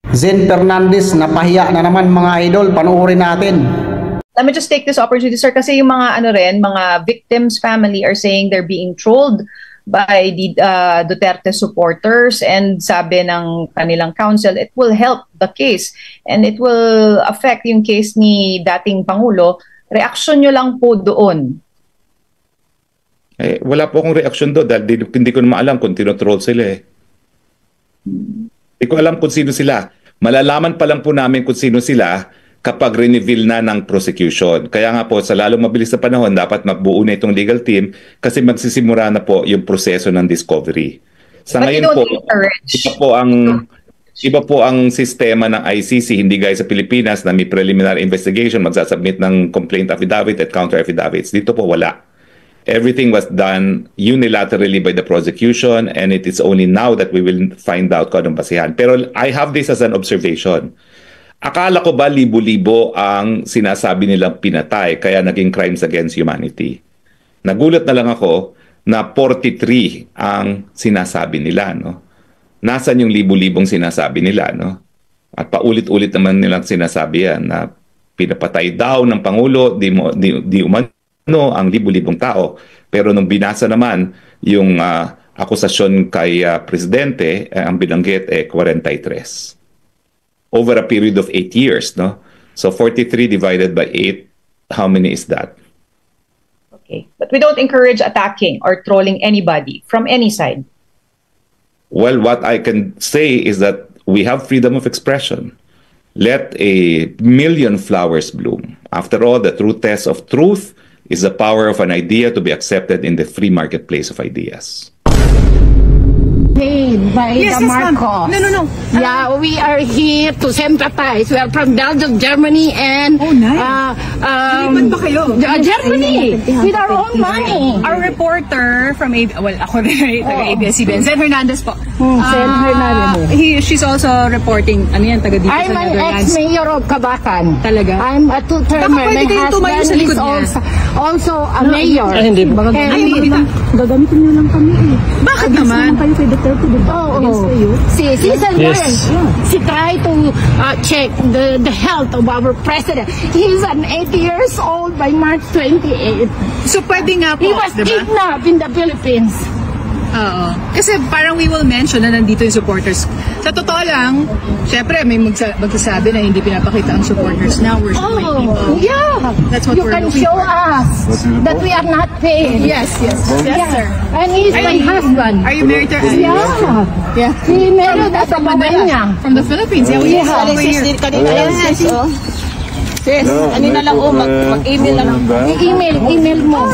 Zen Fernandez, napahiya na naman mga idol, panoorin natin. Let me just take this opportunity, sir, kasi yung mga mga victims' family are saying they're being trolled by the Duterte supporters, and sabi ng kanilang counsel, it will help the case and it will affect yung case ni dating Pangulo. Reaksyon nyo lang po doon. Wala po akong reaksyon doon dahil hindi ko naman alam kung tinotroll sila eh. Hindi ko alam kung sino sila. Malalaman pa lang po namin kung sino sila kapag reveal na ng prosecution. Kaya nga po, sa lalong mabilis na panahon, dapat magbuo na itong legal team kasi magsisimula na po yung proseso ng discovery. Sa ngayon po, iba po ang sistema ng ICC, hindi gaya sa Pilipinas na may preliminary investigation, magsasubmit ng complaint affidavit at counter affidavits. Dito po wala. Everything was done unilaterally by the prosecution, and it is only now that we will find out kung anong basihan. Pero I have this as an observation. Akala ko ba libo-libo ang sinasabi nilang pinatay kaya naging crimes against humanity? Nagulat na lang ako na 43 ang sinasabi nila, no? Nasaan yung libo-libong sinasabi nila, no? At paulit-ulit naman nilang sinasabi yan na pinapatay daw ng Pangulo, di umano ang libo-libong tao. Pero nung binasa naman yung akusasyon kay Presidente, ang binanggit 43. Over a period of 8 years, no? So 43 divided by 8, how many is that? Okay. But we don't encourage attacking or trolling anybody from any side. Well, what I can say is that we have freedom of expression. Let a million flowers bloom. After all, the true test of truth is the power of an idea to be accepted in the free marketplace of ideas. By the Marcos. No. Yeah, we are here to sympathize. We are from Belgium, Germany, and Liban ba kayo? Germany, with our own money. Our reporter from ako rin, taga-ABS-CBN, Zen Hernandez po. Zen Hernandez. She's also reporting, taga dito I'm sa an Netherlands. ex-mayor of Kabakan. Talaga? I'm a two-termer. My husband is also a mayor. Hindi. Gagamitin niyo lang kami eh. Bakit naman? Kayo kay Duterte, diba? Oo. She tried to check the health of our president. He's an 80 years old by March 28. So pwede nga po, He was kidnapped in the Philippines. Oo. Kasi parang we will mention na nandito yung supporters. Sa totoo lang, syempre may magsasabi na hindi pinapakita ang supporters now. We're showing people. Yeah. That's what you we're can looking show for. us that we are not paid. Yes, sir. And he's my husband. Are you married to Yeah. He married at the Pamanya. From the Philippines. Yeah, we have over here. Sis, kanina lang mag-email lang. I-email mo.